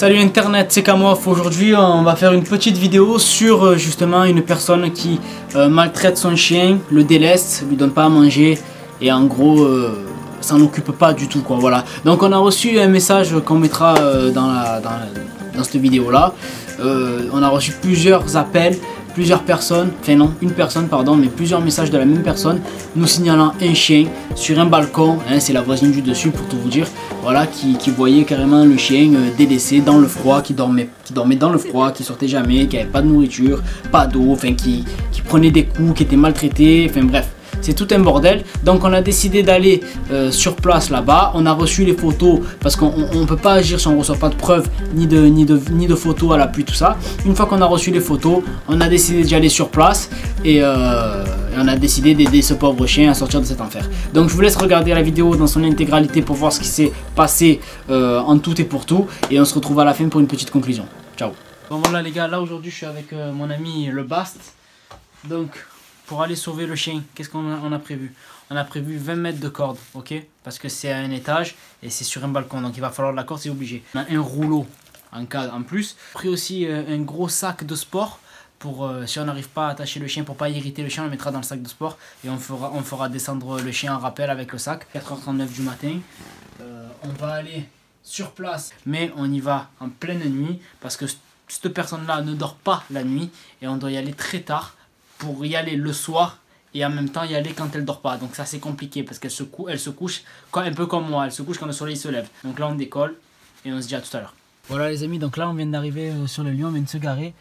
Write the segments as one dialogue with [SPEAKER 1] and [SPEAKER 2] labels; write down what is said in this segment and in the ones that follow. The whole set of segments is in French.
[SPEAKER 1] Salut internet, c'est Kamof. Aujourd'hui on va faire une petite vidéo sur justement une personne qui maltraite son chien, le délaisse, lui donne pas à manger et en gros s'en occupe pas du tout quoi, voilà. Donc on a reçu un message qu'on mettra dans cette vidéo là. On a reçu plusieurs appels, plusieurs personnes, enfin non, une personne pardon, mais plusieurs messages de la même personne nous signalant un chien sur un balcon, hein, c'est la voisine du dessus pour tout vous dire, voilà, qui voyait carrément le chien délaissé dans le froid, qui dormait dans le froid, qui sortait jamais, qui avait pas de nourriture, pas d'eau, enfin qui prenait des coups, qui était maltraité, enfin bref. C'est tout un bordel, donc on a décidé d'aller sur place là-bas. On a reçu les photos parce qu'on ne peut pas agir si on ne reçoit pas de preuves ni de photos à l'appui, tout ça. Une fois qu'on a reçu les photos, on a décidé d'y aller sur place et on a décidé d'aider ce pauvre chien à sortir de cet enfer. Donc je vous laisse regarder la vidéo dans son intégralité pour voir ce qui s'est passé en tout et pour tout, et on se retrouve à la fin pour une petite conclusion. Ciao. Bon voilà les gars, là aujourd'hui je suis avec mon ami le Bast. Donc pour aller sauver le chien, qu'est-ce qu'on a prévu? On a prévu 20 mètres de corde, ok? Parce que c'est à un étage et c'est sur un balcon, donc il va falloir de la corde, c'est obligé. On a un rouleau en cas en plus. On a pris aussi un gros sac de sport pour si on n'arrive pas à attacher le chien, pour pas irriter le chien, on le mettra dans le sac de sport et on fera descendre le chien en rappel avec le sac. 4h39 du matin. On va aller sur place, mais on y va en pleine nuit parce que cette personne-là ne dort pas la nuit et on doit y aller très tard pour y aller le soir et en même temps y aller quand elle dort pas. Donc ça c'est compliqué parce qu'elle se couche un peu comme moi, elle se couche quand le soleil se lève. Donc là on décolle et on se dit à tout à l'heure. Voilà les amis, donc là on vient d'arriver sur le lieu, on vient de se garer.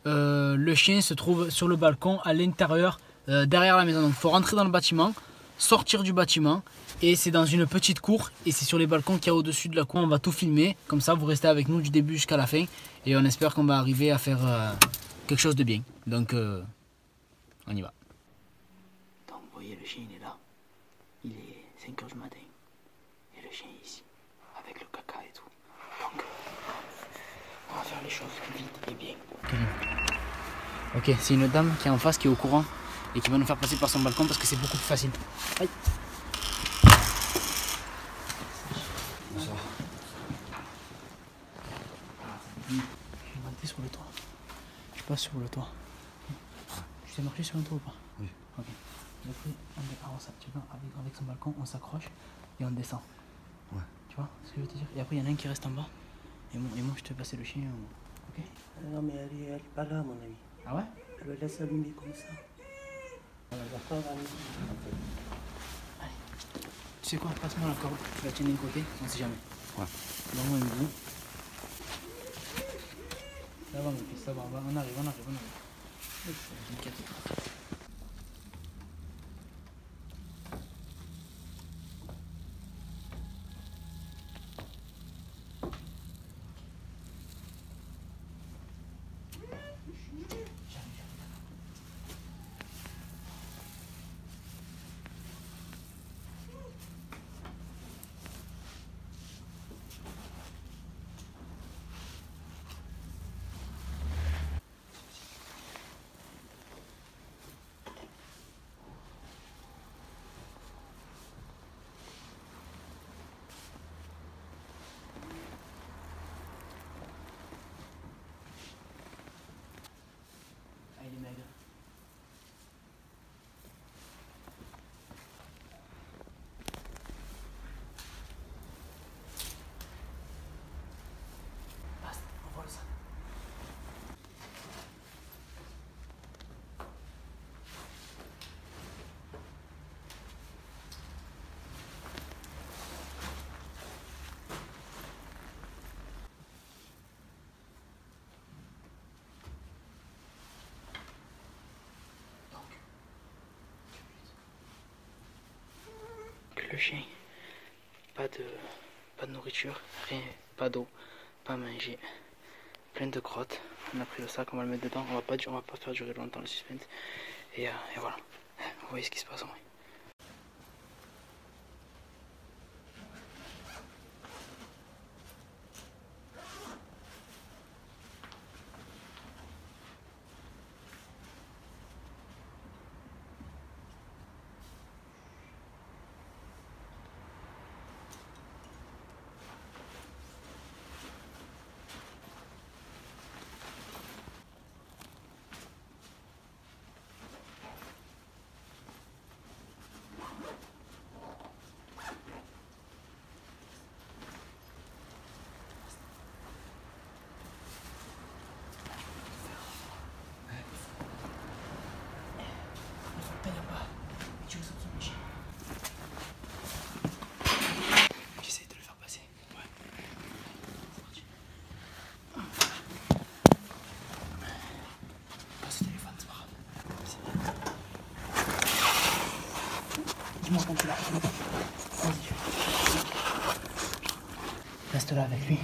[SPEAKER 1] Le chien se trouve sur le balcon à l'intérieur, derrière la maison. Donc il faut rentrer dans le bâtiment, sortir du bâtiment et c'est dans une petite cour et c'est sur les balcons qu'il y a au-dessus de la cour. On va tout filmer, comme ça vous restez avec nous du début jusqu'à la fin et on espère qu'on va arriver à faire quelque chose de bien. Donc on y va. Donc vous voyez le chien il est là, il est 5h du matin et le chien est ici avec le caca et tout. Donc on va faire les choses vite et bien. Ok, c'est une dame qui est en face qui est au courant et qui va nous faire passer par son balcon parce que c'est beaucoup plus facile. Aïe. Bonsoir. Je vais monter sur le toit. Je passe sur le toit. Tu sais marcher sur un toit ou pas? Oui. Ok. Après, avec son balcon, on s'accroche et on descend. Ouais. Tu vois ce que je veux te dire? Et après, il y en a un qui reste en bas. Et moi je te passer le chien. Ok?
[SPEAKER 2] Non, mais elle est pas là, mon ami.
[SPEAKER 1] Ah ouais?
[SPEAKER 2] Elle le laisse allumer comme ça. D'accord, allez.
[SPEAKER 1] Allez. Tu sais quoi? Passe-moi la corde. Tu la tiens d'un côté, on sait jamais. Ouais. Donne-moi un bout. Ça va, mon fils, ça va. On arrive. Il est maigre. Basta, envoie le sac. Le chien, pas de nourriture, rien, pas d'eau, pas à manger, plein de crottes. On a pris le sac, on va le mettre dedans, on va pas faire durer longtemps le suspense. Et voilà, vous voyez ce qui se passe en vrai. dis-moi quand tu l'as. Vas-y. Reste là avec lui.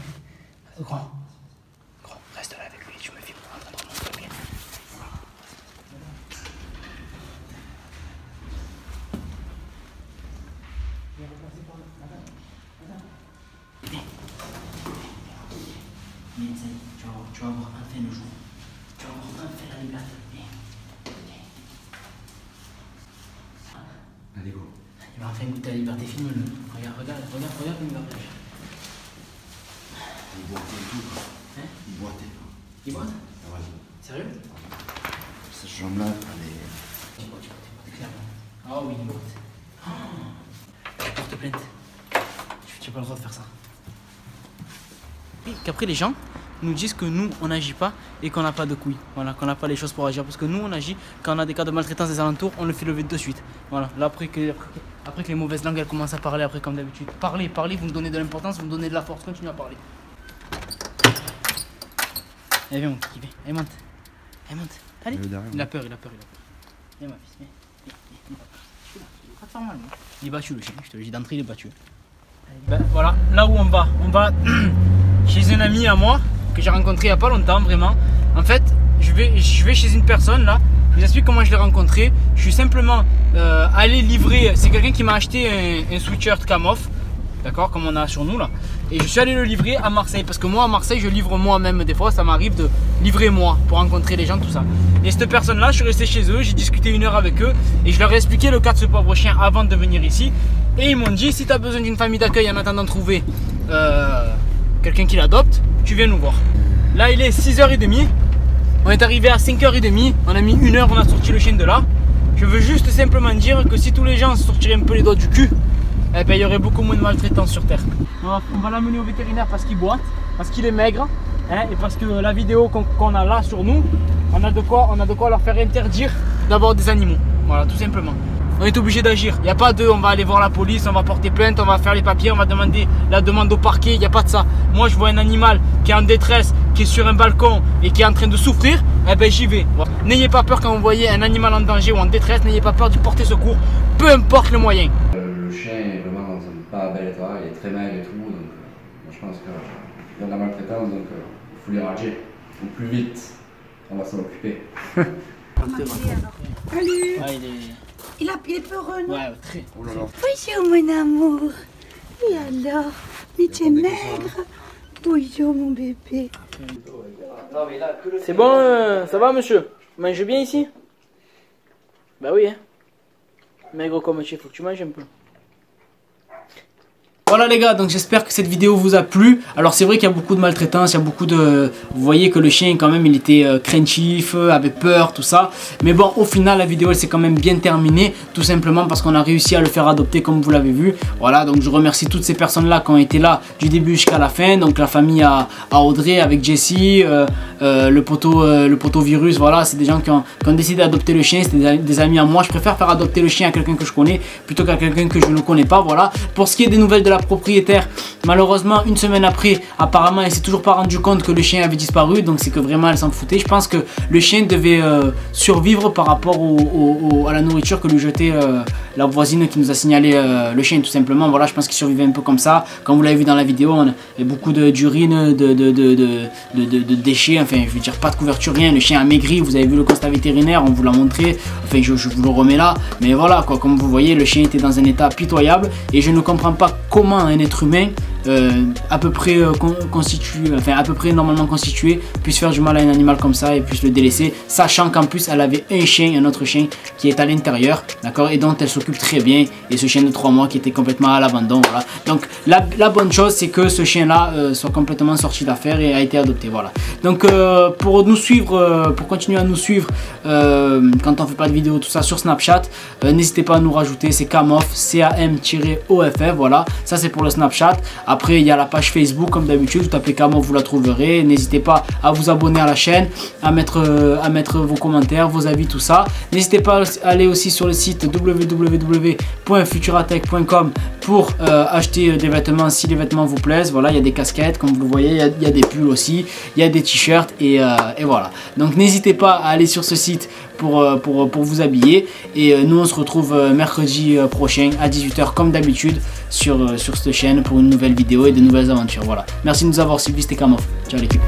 [SPEAKER 1] Grand, reste là avec lui. Tu me filmes en train de remonter, ok? Mais ça y est, tu vas avoir enfin le jour. Tu vas avoir enfin la liberté.
[SPEAKER 2] Allez, go.
[SPEAKER 1] Il va enfin goûter la liberté, filme-le. Regarde comme il va réagir.
[SPEAKER 2] Il boitait et tout, quoi.
[SPEAKER 1] Hein?
[SPEAKER 2] Il boitait, quoi.
[SPEAKER 1] Il boite?
[SPEAKER 2] Ah ouais.
[SPEAKER 1] Sérieux?
[SPEAKER 2] Cette jambe-là, elle est...
[SPEAKER 1] Il boite, clairement. Ah oui, il boite. Je porte plainte. Tu n'as pas le droit de faire ça. Et qu'après les gens nous disent que nous on n'agit pas et qu'on n'a pas de couilles, voilà, qu'on n'a pas les choses pour agir, parce que nous on agit quand on a des cas de maltraitance des alentours, on le fait lever de suite, voilà. Là après que les mauvaises langues elles commencent à parler après comme d'habitude, parlez, vous me donnez de l'importance, vous me donnez de la force, continuez à parler. Allez viens mon petit, allez monte, allez, il a peur, viens ma fils, viens. Pas de faire mal, moi. Il est battu le chien, je te le dis d'entrée, il est battu. Ben, voilà, là où on va chez un ami à moi que j'ai rencontré il n'y a pas longtemps, vraiment. En fait, je vais chez une personne là, je vous explique comment je l'ai rencontré. Je suis simplement allé livrer, c'est quelqu'un qui m'a acheté un sweatshirt Camoff, d'accord, comme on a sur nous là. Et je suis allé le livrer à Marseille, parce que moi à Marseille je livre moi-même, des fois ça m'arrive de livrer moi pour rencontrer les gens, tout ça. Et cette personne là, je suis resté chez eux, j'ai discuté 1 heure avec eux et je leur ai expliqué le cas de ce pauvre chien avant de venir ici. Et ils m'ont dit, si tu as besoin d'une famille d'accueil en attendant de trouver quelqu'un qui l'adopte, tu viens nous voir. Là il est 6h30, on est arrivé à 5h30, on a mis 1 heure, on a sorti le chien de là. Je veux juste simplement dire que si tous les gens sortiraient un peu les doigts du cul, eh ben, il y aurait beaucoup moins de maltraitance sur terre. On va l'amener au vétérinaire parce qu'il boite, parce qu'il est maigre, hein, et parce que la vidéo qu'on a là sur nous, on a de quoi leur faire interdire d'avoir des animaux. Voilà, tout simplement. On est obligé d'agir. Il n'y a pas de on va aller voir la police, on va porter plainte, on va faire les papiers, on va demander la demande au parquet. Il n'y a pas de ça. Moi, je vois un animal qui est en détresse, qui est sur un balcon et qui est en train de souffrir, eh ben j'y vais. Voilà. N'ayez pas peur quand vous voyez un animal en danger ou en détresse, n'ayez pas peur de porter secours, peu importe le moyen.
[SPEAKER 2] Le chien est vraiment dans un pas bel état, il est très maigre et tout, donc moi je pense qu'il y a de la maltraitance, donc il faut l'éradiquer. Au plus vite, on va s'en occuper.
[SPEAKER 3] Salut.
[SPEAKER 1] Ouais,
[SPEAKER 3] Il est peureux, non?
[SPEAKER 1] ouais, très.
[SPEAKER 2] Oh là là.
[SPEAKER 3] Bonjour, mon amour. Et alors? Mais tu es maigre. Bonjour, mon bébé.
[SPEAKER 1] C'est bon, ça va monsieur? Mange bien ici? Bah oui, hein. Maigre comme tu, faut que tu manges un peu. Voilà les gars, donc j'espère que cette vidéo vous a plu. Alors c'est vrai qu'il y a beaucoup de maltraitance, il y a beaucoup de... Vous voyez que le chien quand même il était craintif, avait peur, tout ça. Mais bon, au final la vidéo elle s'est quand même bien terminée. Tout simplement parce qu'on a réussi à le faire adopter comme vous l'avez vu. Voilà, donc je remercie toutes ces personnes là qui ont été là du début jusqu'à la fin. Donc la famille à Audrey avec Jessie, le poteau virus, voilà. C'est des gens qui ont décidé d'adopter le chien, c'était des amis à moi. Je préfère faire adopter le chien à quelqu'un que je connais plutôt qu'à quelqu'un que je ne connais pas, voilà. Pour ce qui est des nouvelles de la propriétaire, malheureusement 1 semaine après, apparemment elle s'est toujours pas rendu compte que le chien avait disparu, donc c'est que vraiment elle s'en foutait. Je pense que le chien devait survivre par rapport à la nourriture que lui jetait la voisine qui nous a signalé le chien, tout simplement. Voilà, je pense qu'il survivait un peu comme ça. Comme vous l'avez vu dans la vidéo, on a beaucoup d'urine, de déchets, enfin je veux dire pas de couverture, rien. Le chien a maigri, vous avez vu le constat vétérinaire, on vous l'a montré, enfin je vous le remets là, mais voilà quoi, comme vous voyez le chien était dans un état pitoyable et je ne comprends pas comment un être humain à peu près constitué, enfin à peu près normalement constitué puisse faire du mal à un animal comme ça et puisse le délaisser, sachant qu'en plus elle avait un autre chien qui est à l'intérieur, d'accord, et dont elle s'occupe très bien, et ce chien de 3 mois qui était complètement à l'abandon, voilà. Donc la bonne chose c'est que ce chien là soit complètement sorti d'affaire et a été adopté, voilà. Donc pour nous suivre, pour continuer à nous suivre quand on fait pas de vidéos tout ça sur Snapchat, n'hésitez pas à nous rajouter, c'est Camoff, CAM-OFF, voilà, ça c'est pour le Snapchat. Après il y a la page Facebook comme d'habitude, vous tapez Camoff, vous la trouverez. N'hésitez pas à vous abonner à la chaîne, à mettre vos commentaires, vos avis, tout ça. N'hésitez pas à aller aussi sur le site www.futuratech.com pour acheter des vêtements si les vêtements vous plaisent. Voilà, il y a des casquettes comme vous le voyez, il y a des pulls aussi, il y a des t-shirts et voilà. Donc n'hésitez pas à aller sur ce site pour vous habiller. Et nous on se retrouve mercredi prochain à 18 h comme d'habitude sur cette chaîne pour une nouvelle vidéo et de nouvelles aventures. Voilà. Merci de nous avoir suivis, c'était Kamof. Ciao l'équipe.